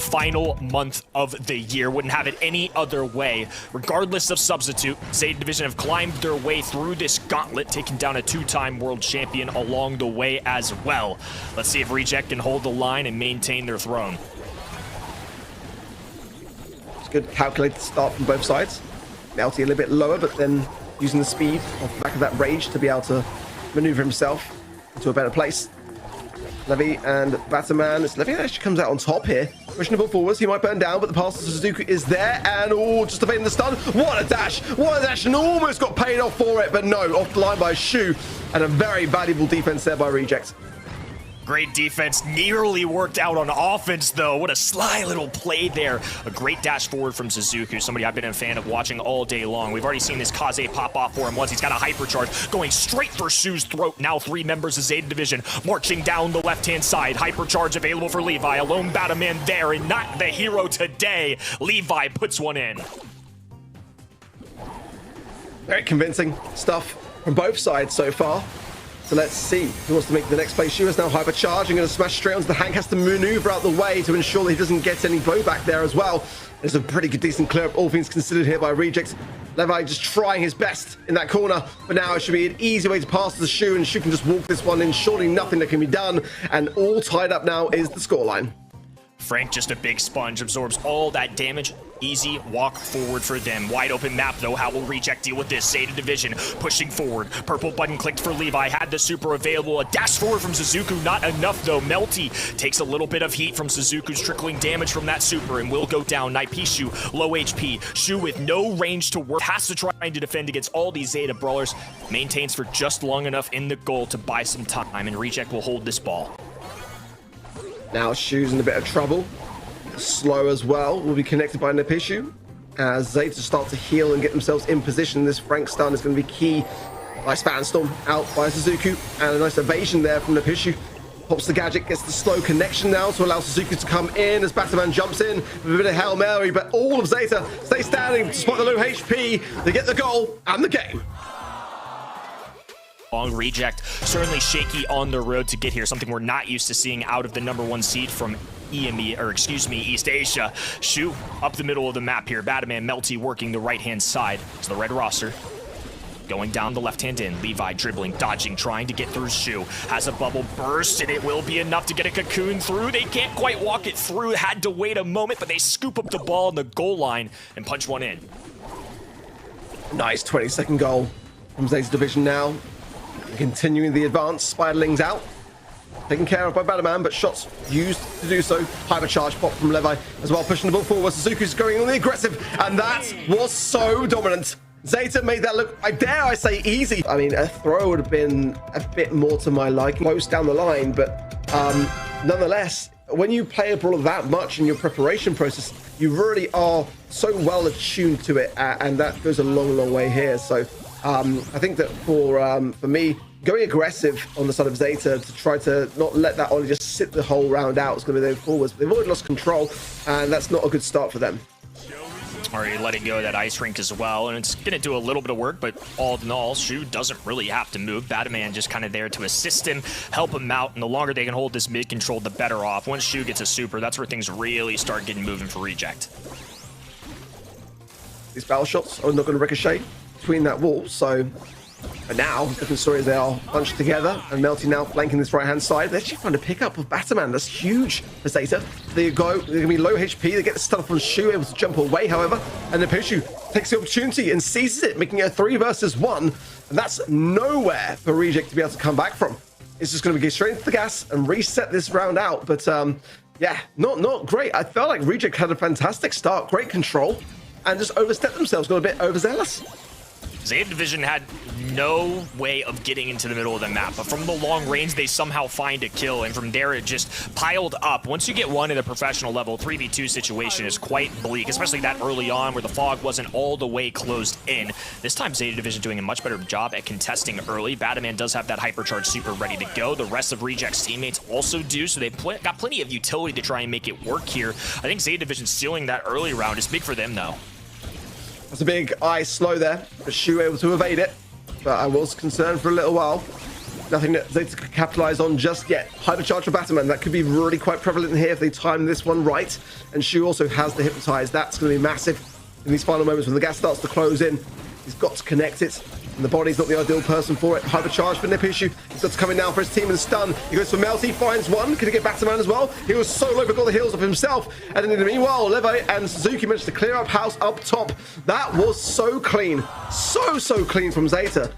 final month of the year. Wouldn't have it any other way. Regardless of substitute, Zeta Division have climbed their way through this gauntlet, taking down a two-time world champion along the way as well. Let's see if Reject can hold the line and maintain their throne. It's a good calculated start from both sides. Melty a little bit lower, but then using the speed off the back of that rage to be able to maneuver himself into a better place. Levy and Batman. Levy actually comes out on top here. Pushing the ball forwards. He might burn down, but the pass to Suzuki is there. And just evading the stun. What a dash! What a dash! And almost got paid off for it, but no. Off the line by Shu. And a very valuable defense there by Reject. Great defense, nearly worked out on offense though. What a sly little play there. A great dash forward from Suzuki, somebody I've been a fan of watching all day long. We've already seen this Kaze pop off for him once. He's got a hypercharge going straight for Shu's throat. Now 3 members of Zeta Division marching down the left-hand side. Hypercharge available for Levi. A lone Batman there and not the hero today. Levi puts one in. Very convincing stuff from both sides so far. So let's see who wants to make the next play. Shu is now hypercharging, going to smash straight onto the Hank, has to maneuver out the way to ensure that he doesn't get any blowback there as well. There's a pretty good decent clear up, all things considered here by Reject. Levi just trying his best in that corner, but now it should be an easy way to pass to the Shu, and Shu can just walk this one in. Surely nothing that can be done, and all tied up now is the scoreline. Frank, just a big sponge, absorbs all that damage. Easy walk forward for them. Wide open map though. How will Reject deal with this? Zeta Division pushing forward. Purple button clicked for Levi. Had the super available. A dash forward from Suzuki. Not enough though. Melty takes a little bit of heat from Suzuki's trickling damage from that super and will go down. Naipishu low HP. Shu with no range to work. Has to try to defend against all these Zeta brawlers. Maintains for just long enough in the goal to buy some time, and Reject will hold this ball. Now Shu's in a bit of trouble. Slow as well will be connected by Naipishu as Zeta start to heal and get themselves in position. This Frank stun is going to be key. Nice Phantom out by Suzuki and a nice evasion there from Naipishu. Pops the gadget, gets the slow connection now to allow Suzuki to come in as Batman jumps in with a bit of Hail Mary, but all of Zeta stay standing despite the low HP. They get the goal and the game. Long Reject, certainly shaky on the road to get here, something we're not used to seeing out of the #1 seed from East Asia. Shu up the middle of the map here. Batman, Melty working the right-hand side to the red roster. Going down the left-hand end. Levi dribbling, dodging, trying to get through Shu. Has a bubble burst, and it will be enough to get a cocoon through. They can't quite walk it through. Had to wait a moment, but they scoop up the ball on the goal line and punch one in. Nice 20-second goal from Zeta Division now. Continuing the advance, Spiderlings out. Taken care of by Batman, but shots used to do so. Hypercharge pop from Levi as well, pushing the ball forward. Suzuki's going on the aggressive, and that was so dominant. Zeta made that look, I dare I say, easy. I mean, a throw would have been a bit more to my liking, close down the line, but nonetheless, when you play a brawler that much in your preparation process, you really are so well attuned to it, and that goes a long, long way here. So I think that for me, going aggressive on the side of Zeta to try to not let that Ollie just sit the whole round out is going to be their forwards. They've already lost control, and that's not a good start for them. Already letting go of that ice rink as well, and it's going to do a little bit of work, but all in all, Shu doesn't really have to move. Batman just kind of there to assist him, help him out, and the longer they can hold this mid control, the better off. Once Shu gets a super, that's where things really start getting moving for Reject. These battle shots are not going to ricochet between that wall, so but now different stories. They are bunched together, and Melty now flanking this right hand side. They actually find a pickup of Batman. That's huge for Zeta. They're going to be low HP. They get the stun on Shu, able to jump away, however, and then Pishu takes the opportunity and seizes it, making it a 3 versus 1, and that's nowhere for Reject to be able to come back from. It's just going to be straight into the gas and reset this round out. But yeah, not great. I felt like Reject had a fantastic start, great control, and just overstepped themselves, got a bit overzealous. Zeta Division had no way of getting into the middle of the map, but from the long range, they somehow find a kill, and from there, it just piled up. Once you get one at a professional level, 3v2 situation is quite bleak, especially that early on where the fog wasn't all the way closed in. This time, Zeta Division doing a much better job at contesting early. Batman does have that hypercharge super ready to go. The rest of Reject's teammates also do, so they've got plenty of utility to try and make it work here. I think Zeta Division stealing that early round is big for them, though. That's a big eye slow there, but Shu able to evade it. But I was concerned for a little while. Nothing that Zeta could capitalize on just yet. Hypercharge for Batman. That could be really quite prevalent here if they time this one right. And Shu also has the Hypnotize. That's going to be massive in these final moments when the gas starts to close in. He's got to connect it. And the body's not the ideal person for it. Hypercharge for Nipishu. He's got to come in now for his team and stun. He goes for Melty, finds one. Can he get Batman as well? He was so low but got the heals of himself. And then in the meanwhile, Levi and Suzuki managed to clear up house up top. That was so clean. So clean from Zeta.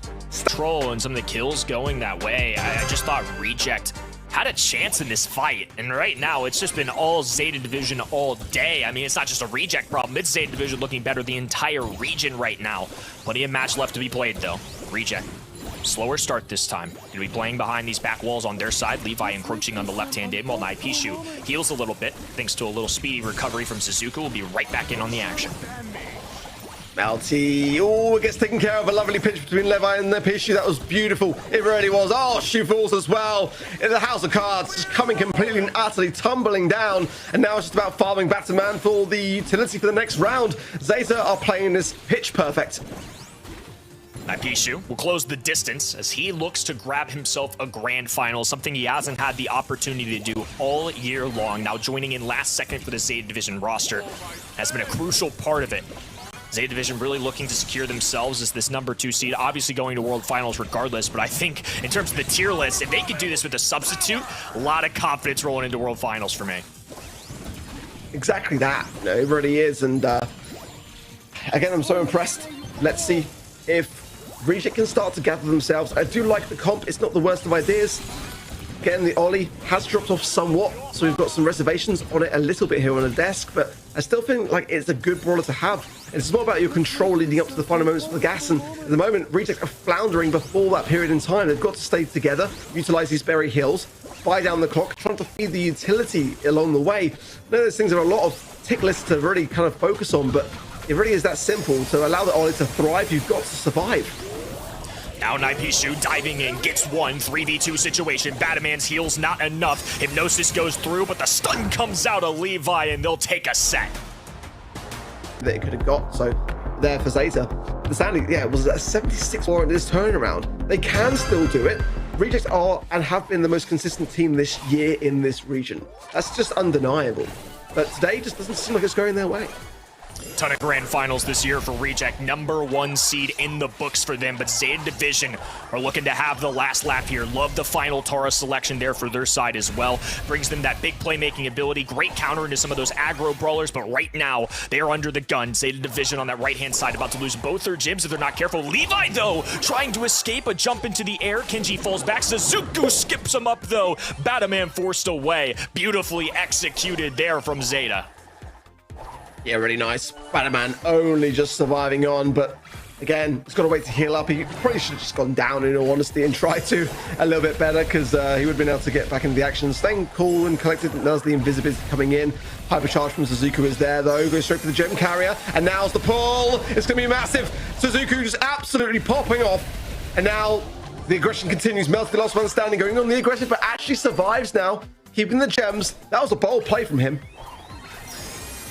Troll and some of the kills going that way. I just thought Reject had a chance in this fight, and right now it's just been all Zeta Division all day. I mean, it's not just a Reject problem, it's Zeta Division looking better the entire region right now. Plenty of match left to be played though. Reject, slower start this time. Gonna be playing behind these back walls on their side. Levi encroaching on the left-hand aim while Naipishu heals a little bit. Thanks to a little speedy recovery from Suzuki, will be right back in on the action. Melty, oh, it gets taken care of. A lovely pitch between Levi and Nipishu. That was beautiful. It really was. Oh, Shu falls as well. In the house of cards, just coming completely and utterly tumbling down. And now it's just about farming Batman for the utility for the next round. Zeta are playing this pitch perfect. Naipishu will close the distance as he looks to grab himself a grand final, something he hasn't had the opportunity to do all year long. Now joining in last second for the Zeta Division roster has been a crucial part of it. Zeta Division really looking to secure themselves as this #2 seed, obviously going to World Finals regardless, but I think in terms of the tier list, if they could do this with a substitute, a lot of confidence rolling into World Finals for me. Exactly that. No, it really is, and again, I'm so impressed. Let's see if Reject can start to gather themselves. I do like the comp. It's not the worst of ideas. Again, the Ollie has dropped off somewhat, so we've got some reservations on it a little bit here on the desk, but I still think like it's a good brawler to have. And it's more about your control leading up to the final moments of the gas, and at the moment, Reject are floundering before that period in time. They've got to stay together, utilize these berry heals, buy down the clock, trying to feed the utility along the way. I know those things are a lot of tick lists to really kind of focus on, but it really is that simple. To allow the Ollie to thrive, you've got to survive. Now Naipishu diving in, gets one, 3v2 situation. Batman's heals not enough. Hypnosis goes through, but the stun comes out of Levi, and they'll take a set. That it could have got, so there for Zeta. The standing, yeah, it was a 76 war in this turnaround. They can still do it. Rejects are and have been the most consistent team this year in this region. That's just undeniable. But today just doesn't seem like it's going their way. Ton of grand finals this year for Reject. #1 seed in the books for them, but Zeta Division are looking to have the last laugh here. Love the final Tara selection there for their side as well. Brings them that big playmaking ability, great counter into some of those aggro brawlers, but right now they are under the gun. Zeta Division on that right-hand side about to lose both their gyms if they're not careful. Levi, though, trying to escape a jump into the air. Kenji falls back. Suzuki skips him up, though. Batman forced away. Beautifully executed there from Zeta. Yeah, really nice. Batman only just surviving on, but again, he's got to wait to heal up. He probably should have just gone down, in all honesty, and tried to a little bit better, because he would have been able to get back into the action. Staying cool and collected. There's the invisibility coming in. Hypercharge from Suzuki is there, though. Goes straight for the gem carrier, and now's the pull. It's going to be massive. Suzuki just absolutely popping off, and now the aggression continues. Melty, the last one standing, going on the aggression, but actually survives now, keeping the gems. That was a bold play from him.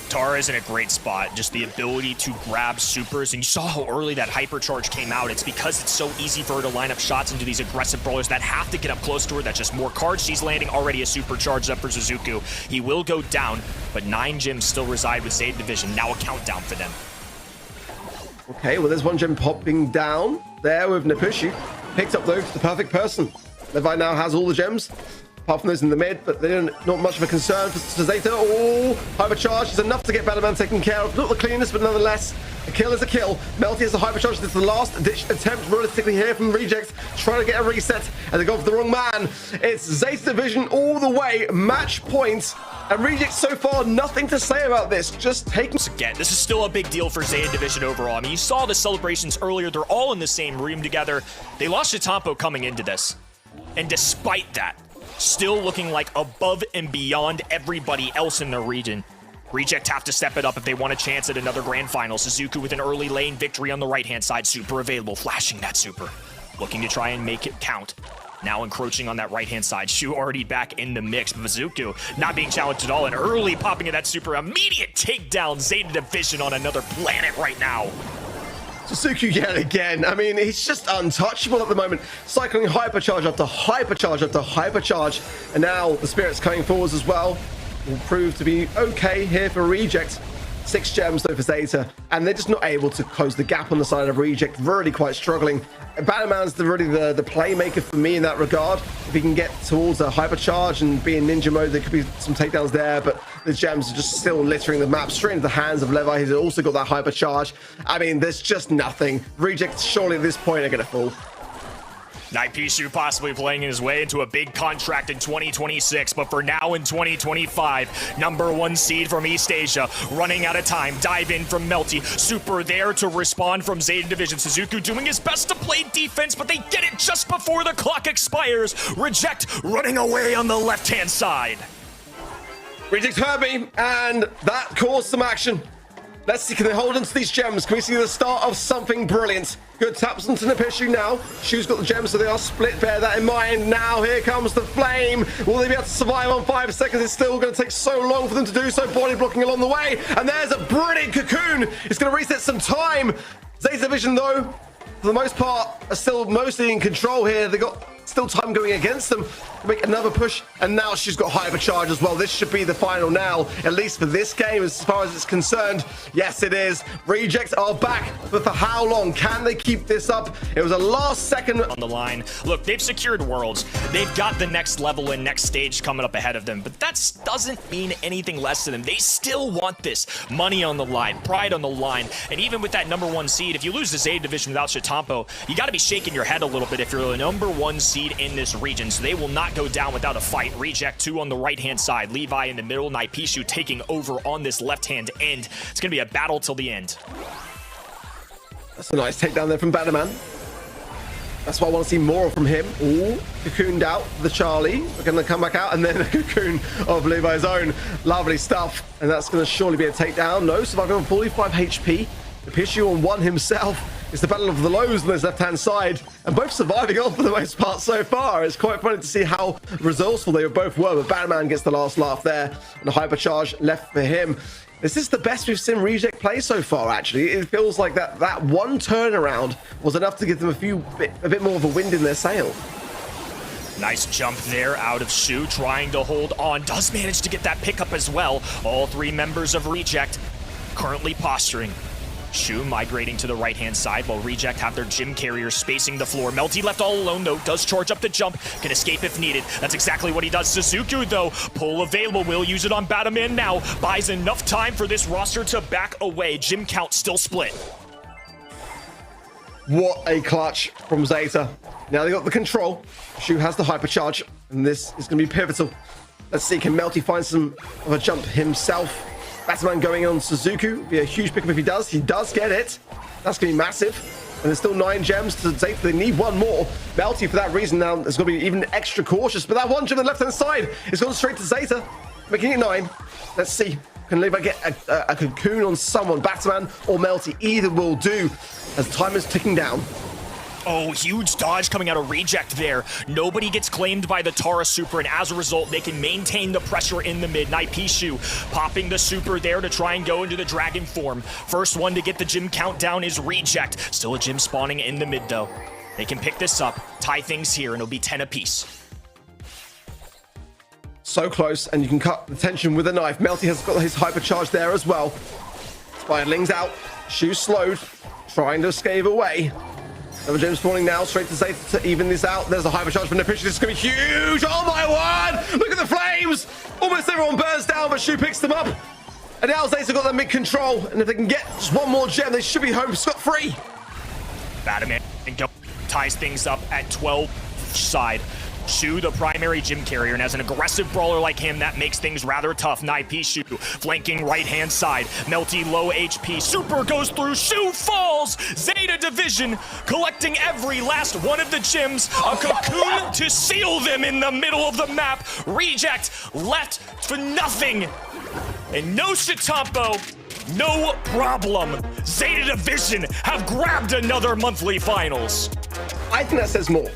Tara is in a great spot. Just the ability to grab supers, and you saw how early that hypercharge came out. It's because it's so easy for her to line up shots into these aggressive brawlers that have to get up close to her. That's just more cards. She's landing already a supercharged up for Suzuki. He will go down, but 9 gems still reside with Zeta Division. Now a countdown for them. Okay, well, there's one gem popping down there with Nipishu. Picked up, though, the perfect person. Levi now has all the gems, apart from those in the mid, but they're not much of a concern for Zeta. Oh, hypercharge is enough to get Batman taken care of. Not the cleanest, but nonetheless, a kill is a kill. Melty has the hypercharge. This is the last ditch attempt, realistically, here from Reject, trying to get a reset, and they go for the wrong man. It's Zeta Division all the way, match point, and Reject so far, nothing to say about this, just taking... Again, this is still a big deal for Zeta Division overall. I mean, you saw the celebrations earlier. They're all in the same room together. They lost Chitampo coming into this, and despite that, still looking like above and beyond everybody else in the region. Reject have to step it up if they want a chance at another grand final. Suzuki with an early lane victory on the right-hand side. Super available, flashing that super. Looking to try and make it count. Now encroaching on that right-hand side. Shu already back in the mix. Mizuku not being challenged at all, and early popping of that super. Immediate takedown. Zeta Division on another planet right now. Suzuki yet again. I mean, he's just untouchable at the moment. Cycling hypercharge after hypercharge after hypercharge. And now the Spirit's coming forwards as well. Will prove to be okay here for Reject. 6 gems though for Zeta, and they're just not able to close the gap on the side of Reject. Really quite struggling. Batman's really the playmaker for me in that regard. If he can get towards a hypercharge and be in ninja mode, there could be some takedowns there, but the gems are just still littering the map straight into the hands of Levi. He's also got that hypercharge. I mean, there's just nothing. Reject surely at this point are going to fall. Naipishu possibly playing his way into a big contract in 2026, but for now in 2025, #1 seed from East Asia, running out of time, dive in from Melty, Super there to respond from Zeta Division. Suzuki doing his best to play defense, but they get it just before the clock expires. Reject running away on the left-hand side. Reject heard me, and that caused some action. Let's see, can they hold on to these gems? Can we see the start of something brilliant? Good taps onto Naipishu now. Shu's got the gems, so they are split. Bear that in mind. Now here comes the flame. Will they be able to survive on 5 seconds? It's still going to take so long for them to do so. Body blocking along the way. And there's a brilliant cocoon. It's going to reset some time. Zeta Division, though, for the most part, are still mostly in control here. They got still time going against them to make another push, and now she's got hypercharge as well. This should be the final now, at least for this game as far as it's concerned. Yes, it is. Rejects are back, but for how long? Can they keep this up? It was a last second on the line. Look, they've secured worlds. They've got the next level and next stage coming up ahead of them, but that doesn't mean anything less to them. They still want this. Money on the line, pride on the line, and even with that #1 seed, if you lose the Zeta Division without Chitampo, you got to be shaking your head a little bit if you're the #1 seed in this region, so they will not go down without a fight. Reject 2 on the right-hand side, Levi in the middle, Naipishu taking over on this left-hand end. It's going to be a battle till the end. That's a nice takedown there from Batman. That's what I want to see more from him. Ooh, cocooned out the Charlie. We're going to come back out, and then a cocoon of Levi's own. Lovely stuff. And that's going to surely be a takedown. No, surviving on 45 HP. Naipishu on 1 himself. It's the battle of the lows on this left-hand side, and both surviving on for the most part so far. It's quite funny to see how resourceful they both were, but Batman gets the last laugh there, and the hypercharge left for him. This is the best we've seen Reject play so far, actually. It feels like that one turnaround was enough to give them a bit more of a wind in their sail. Nice jump there out of Shu, trying to hold on. Does manage to get that pickup as well. All 3 members of Reject currently posturing. Shu migrating to the right-hand side while Reject have their gym carriers spacing the floor. Melty left all alone, though, does charge up the jump, can escape if needed. That's exactly what he does. Suzuki, though, pull available, will use it on Batman now. Buys enough time for this roster to back away. Gym count still split. What a clutch from Zeta. Now they got the control. Shu has the hypercharge, and this is going to be pivotal. Let's see, can Melty find some of a jump himself? Batman going on Suzuki. Be a huge pickup if he does. He does get it. That's going to be massive. And there's still 9 gems to Zeta. They need 1 more. Melty, for that reason, now is going to be even extra cautious. But that 1 gem on the left-hand side is going straight to Zeta, making it 9. Let's see. Can Levi get a cocoon on someone? Batman or Melty. Either will do as time is ticking down. Oh, huge dodge coming out of Reject there. Nobody gets claimed by the Tara Super, and as a result, they can maintain the pressure in the mid. Naipishu popping the Super there to try and go into the Dragon form. First one to get the gym countdown is Reject. Still a gym spawning in the mid, though. They can pick this up, tie things here, and it'll be 10 apiece. So close, and you can cut the tension with a knife. Melty has got his hypercharge there as well. Spiderling's out. Shu slowed, trying to escape away. Another gem spawning now, straight to Zeta to even this out. There's a hypercharge from Naipishu. This is going to be huge. Oh my word! Look at the flames! Almost everyone burns down, but Shu picks them up. And now Zeta got that mid control. And if they can get just 1 more gem, they should be home scot-free. Batman ties things up at 12 side. Shu, the primary gym carrier, and as an aggressive brawler like him, that makes things rather tough. Naipishu flanking right-hand side. Melty low HP. Super goes through. Shu falls. Zeta Division collecting every last one of the gems. A cocoon to seal them in the middle of the map. Reject left for nothing. And no Chitampo. No problem. Zeta Division have grabbed another monthly finals. I think that says more.